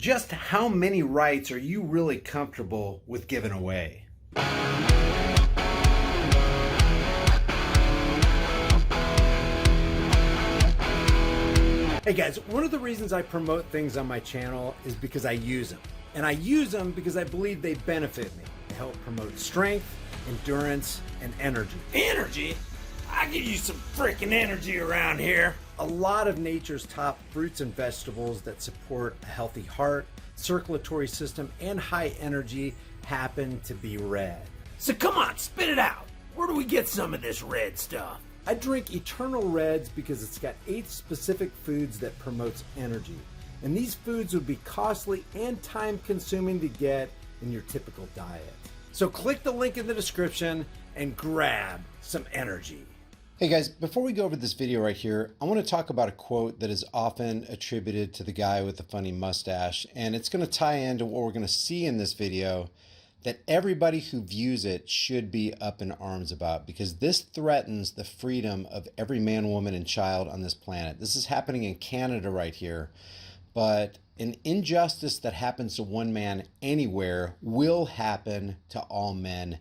Just how many rights are you really comfortable with giving away? Hey guys, one of the reasons I promote things on my channel is because I use them. And I use them because I believe they benefit me. They help promote strength, endurance, and energy. Energy? I give you some freaking energy around here. A lot of nature's top fruits and vegetables that support a healthy heart, circulatory system, and high energy happen to be red. So come on, spit it out. Where do we get some of this red stuff? I drink Eternal Reds because it's got 8 specific foods that promotes energy. And these foods would be costly and time consuming to get in your typical diet. So click the link in the description and grab some energy. Hey guys, before we go over this video right here, I want to talk about a quote that is often attributed to the guy with the funny mustache, and it's going to tie into what we're going to see in this video that everybody who views it should be up in arms about, because this threatens the freedom of every man, woman, and child on this planet. This is happening in Canada right here, but an injustice that happens to one man anywhere will happen to all men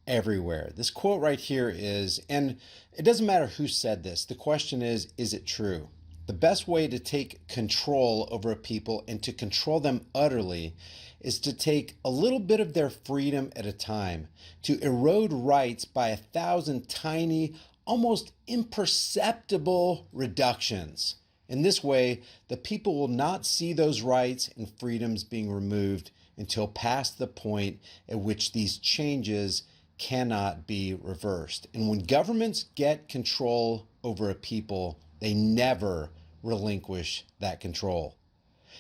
everywhere. This quote right here is, and it doesn't matter who said this, the question is it true? The best way to take control over a people and to control them utterly is to take a little bit of their freedom at a time, to erode rights by 1,000 tiny, almost imperceptible reductions. In this way, the people will not see those rights and freedoms being removed until past the point at which these changes cannot be reversed. And when governments get control over a people, they never relinquish that control.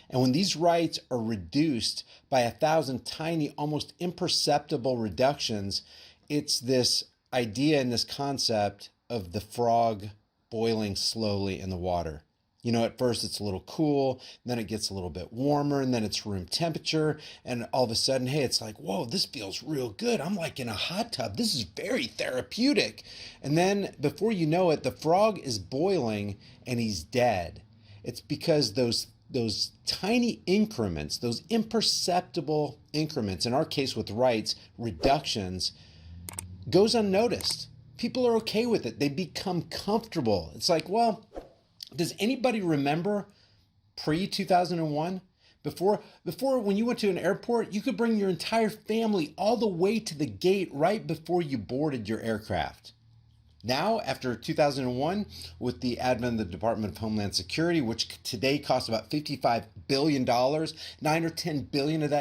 And when these rights are reduced by 1,000 tiny, almost imperceptible reductions, it's this idea and this concept of the frog boiling slowly in the water. You know, at first it's a little cool, then it gets a little bit warmer, and then it's room temperature, and all of a sudden, hey, it's like, whoa, this feels real good. I'm like in a hot tub. This is very therapeutic. And then before you know it, the frog is boiling and he's dead. It's because those tiny increments, those imperceptible increments, in our case with rights, reductions, goes unnoticed. People are okay with it. They become comfortable. It's like, well, does anybody remember pre-2001? Before when you went to an airport, you could bring your entire family all the way to the gate right before you boarded your aircraft. Now, after 2001, with the advent of the Department of Homeland Security, which today costs about $55 billion, 9 or 10 billion of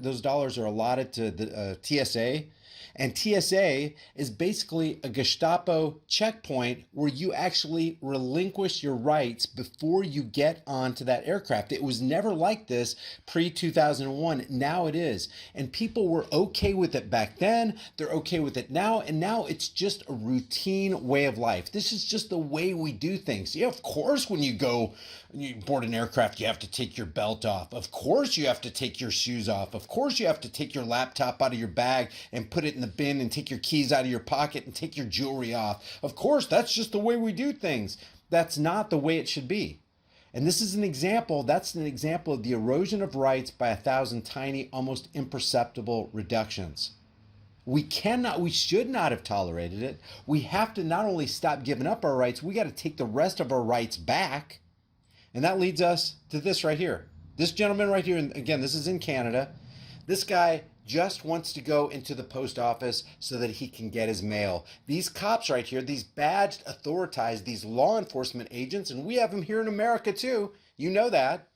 those dollars are allotted to the TSA. And TSA is basically a Gestapo checkpoint where you actually relinquish your rights before you get onto that aircraft. It was never like this pre-2001. Now it is. And people were okay with it back then. They're okay with it now. And now it's just a routine way of life. This is just the way we do things. Yeah, of course, when you board an aircraft, you have to take your belt off. Of course, you have to take your shoes off. Of course, you have to take your laptop out of your bag and put it in the bin and take your keys out of your pocket and take your jewelry off. Of course, that's just the way we do things. That's not the way it should be. And this is an example, that's an example of the erosion of rights by 1,000 tiny, almost imperceptible reductions. We should not have tolerated it. We have to not only stop giving up our rights, we got to take the rest of our rights back. And that leads us to this right here. This gentleman right here, and again, this is in Canada. This guy just wants to go into the post office so that he can get his mail. These cops right here, these badged authorities, these law enforcement agents, and we have them here in America too, you know that,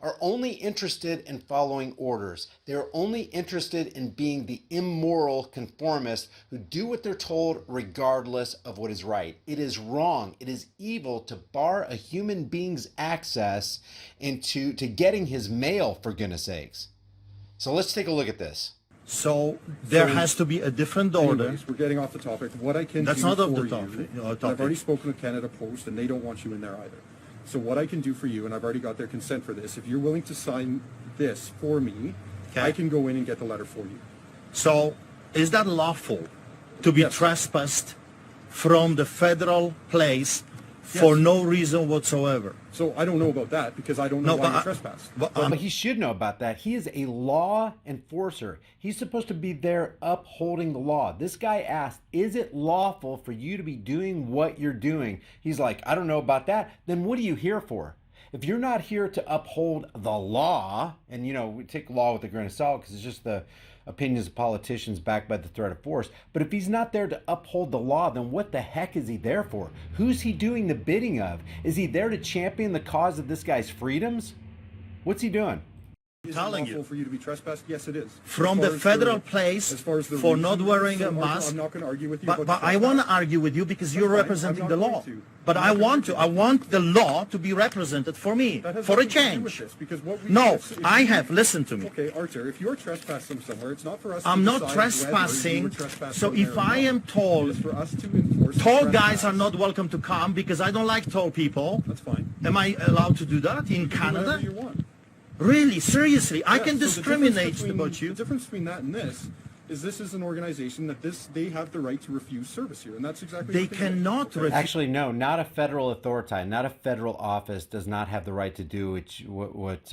are only interested in following orders. They're only interested in being the immoral conformists who do what they're told regardless of what is right. It is wrong. It is evil to bar a human being's access to getting his mail, for goodness sakes. So let's take a look at this. So there has to be a different order. Anyways, we're getting off the topic. What I can That's do not for off the you, topic. and I've already spoken with Canada Post, and they don't want you in there either. So what I can do for you, and I've already got their consent for this, if you're willing to sign this for me, Okay. I can go in and get the letter for you. So is that lawful to be Yes. trespassed from the federal place for no reason whatsoever. So I don't know about that because I don't know why you trespassed. But he should know about that. He is a law enforcer. He's supposed to be there upholding the law. This guy asked, is it lawful for you to be doing what you're doing? He's like, I don't know about that. Then what are you here for? If you're not here to uphold the law, and you know, we take law with a grain of salt because it's just the opinions of politicians backed by the threat of force. But if he's not there to uphold the law, then what the heck is he there for? Who's he doing the bidding of? Is he there to champion the cause of this guy's freedoms? What's he doing? Is it telling lawful you. for you to be trespassed? Yes, it is. From the federal place for not wearing a mask. I'm not going to argue with you. But I want to argue with you because you're fine. representing I'm the not law. going to. But I want to. I want the law to be represented for me, That has for a nothing to do with change. this, because what we No, if I have. Listen to me. Okay, Arthur, if you're trespassing somewhere, it's not for us I'm to not decide whether you trespassing. were trespassing So there if or I not. am told, It's for us to enforce tall the guys trespass. are not welcome to come because I don't like tall people. That's fine. Am I allowed to do that in Do Canada? whatever you want. Really? Seriously? I Yeah, can so the discriminate difference between- about you. The difference between that and this is an organization that they have the right to refuse service here, and that's exactly They what do. cannot Okay. refuse. Actually, no, not a federal authority, not a federal office does not have the right to do what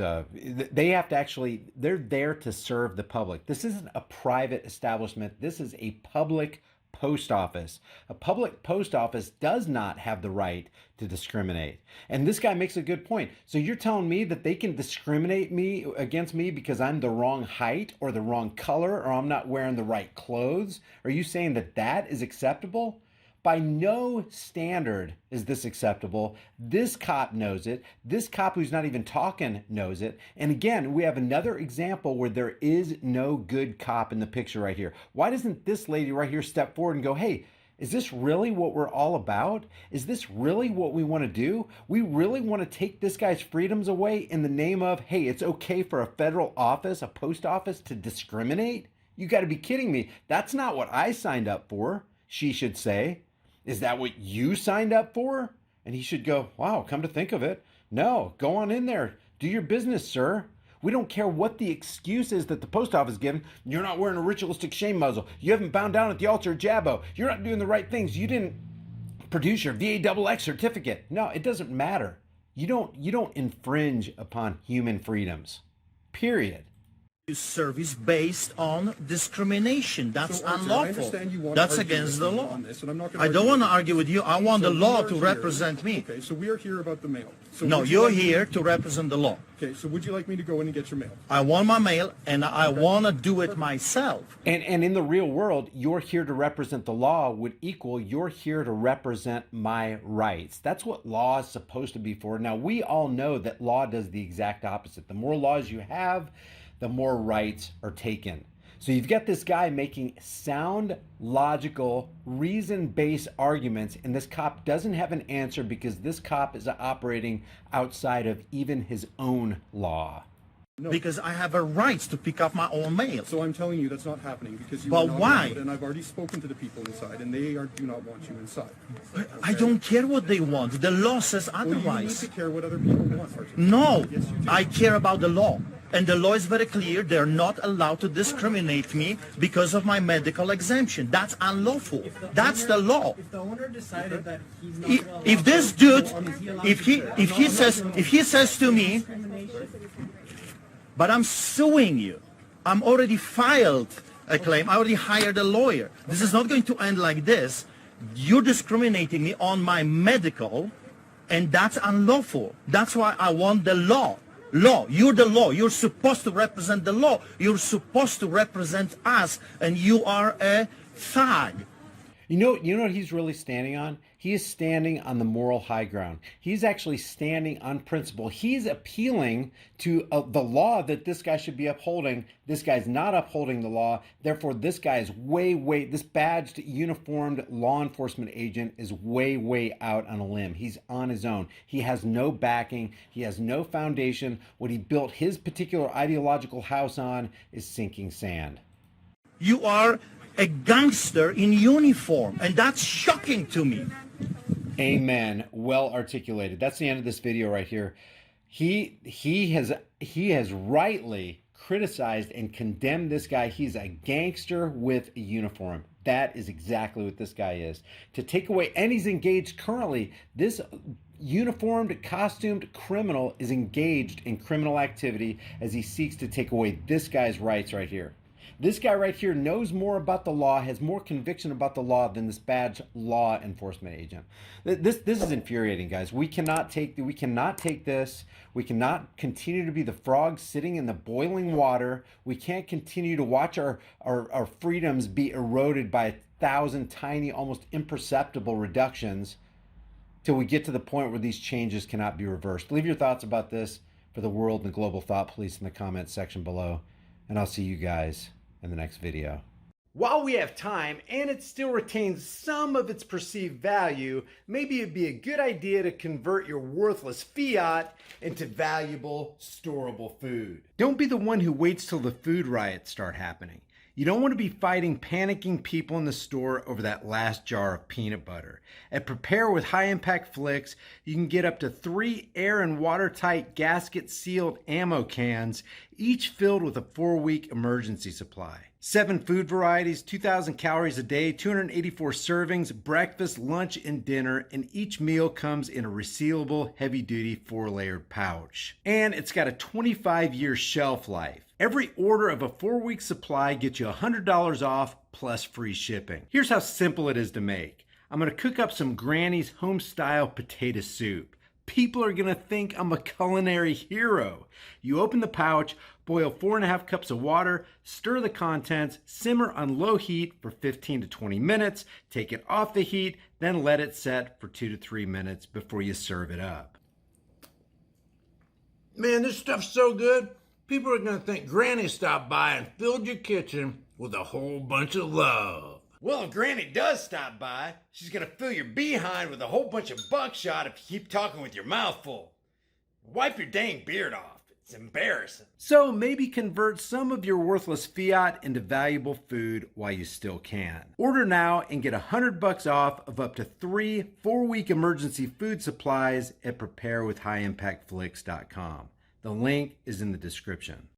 they have to actually, they're there to serve the public. This isn't a private establishment. This is a public post office. A public post office does not have the right to discriminate. And this guy makes a good point. So you're telling me that they can discriminate me against me because I'm the wrong height or the wrong color or I'm not wearing the right clothes? Are you saying that that is acceptable? By no standard is this acceptable. This cop knows it. This cop who's not even talking knows it. And again, we have another example where there is no good cop in the picture right here. Why doesn't this lady right here step forward and go, hey, is this really what we're all about? Is this really what we want to do? We really want to take this guy's freedoms away in the name of, hey, it's okay for a federal office, a post office to discriminate? You got to be kidding me. That's not what I signed up for, she should say. Is that what you signed up for? And he should go, wow, come to think of it. No, go on in there. Do your business, sir. We don't care what the excuse is that the post office is given. You're not wearing a ritualistic shame muzzle. You haven't bound down at the altar of Jabbo. You're not doing the right things. You didn't produce your VAXX certificate. No, it doesn't matter. You don't infringe upon human freedoms. Period. Service based on discrimination. That's So, Arthur, I unlawful. understand you want to That's argue against with the me law. on this, and I'm not gonna I don't argue want to with you. argue with you. I want the So law we to are represent here. me. Okay, so we are here about the mail. So No, would you you're like me- here to represent the law. Okay, so would you like me to go in and get your mail? I want my mail, and I want to do it myself. And in the real world, you're here to represent the law would equal you're here to represent my rights. That's what law is supposed to be for. Now, we all know that law does the exact opposite. The more laws you have, the more rights are taken. So you've got this guy making sound, logical, reason-based arguments, and this cop doesn't have an answer because this cop is operating outside of even his own law. No. Because I have a right to pick up my own mail. So I'm telling you that's not happening because you But are not why? allowed, and I've already spoken to the people inside, and they do not want you inside. I don't care what they want. The law says Well, you need otherwise. to care what other people want, Arthur. No, Yes, you do. I care about the law. And the law is very clear. They're not allowed to discriminate me because of my medical exemption. That's unlawful. That's the law. If the owner decided that he's not If this dude, if he says to me, but I'm suing you. I'm already filed a claim. I already hired a lawyer. This is not going to end like this. You're discriminating me on my medical, and that's unlawful. That's why I want the law. Law. You're the law. You're supposed to represent the law. You're supposed to represent us, and you are a thug. You know what he's really standing on? He is standing on the moral high ground. He's actually standing on principle. He's appealing to the law that this guy should be upholding. This guy's not upholding the law. Therefore, this guy is this badged, uniformed law enforcement agent is way out on a limb. He's on his own. He has no backing. He has no foundation. What he built his particular ideological house on is sinking sand. You are a gangster in uniform, and that's shocking to me. Amen. Well articulated. That's the end of this video right here. He has rightly criticized and condemned this guy. He's a gangster with a uniform. That is exactly what this guy is. To take away, and he's engaged currently, this uniformed, costumed criminal is engaged in criminal activity as he seeks to take away this guy's rights right here. This guy right here knows more about the law, has more conviction about the law than this bad law enforcement agent. This is infuriating, guys. We cannot take this. We cannot continue to be the frogs sitting in the boiling water. We can't continue to watch our freedoms be eroded by 1,000 tiny, almost imperceptible reductions till we get to the point where these changes cannot be reversed. Leave your thoughts about this for the world and the global thought police in the comments section below, and I'll see you guys in the next video. While we have time and it still retains some of its perceived value, maybe it'd be a good idea to convert your worthless fiat into valuable, storable food. Don't be the one who waits till the food riots start happening. You don't want to be fighting panicking people in the store over that last jar of peanut butter. At Prepare with High Impact Flicks, you can get up to 3 air and watertight gasket sealed ammo cans, each filled with a 4-week emergency supply. 7 food varieties, 2,000 calories a day, 284 servings, breakfast, lunch, and dinner, and each meal comes in a resealable, heavy-duty 4-layered pouch. And it's got a 25-year shelf life. Every order of a 4-week supply gets you $100 off plus free shipping. Here's how simple it is to make. I'm gonna cook up some Granny's home-style potato soup. People are gonna think I'm a culinary hero. You open the pouch, boil 4.5 cups of water, stir the contents, simmer on low heat for 15 to 20 minutes, take it off the heat, then let it set for 2 to 3 minutes before you serve it up. Man, this stuff's so good. People are going to think Granny stopped by and filled your kitchen with a whole bunch of love. Well, if Granny does stop by, she's going to fill your behind with a whole bunch of buckshot if you keep talking with your mouth full. Wipe your dang beard off. It's embarrassing. So maybe convert some of your worthless fiat into valuable food while you still can. Order now and get $100 off of up to 3 4-week emergency food supplies at preparewithhighimpactflix.com. The link is in the description.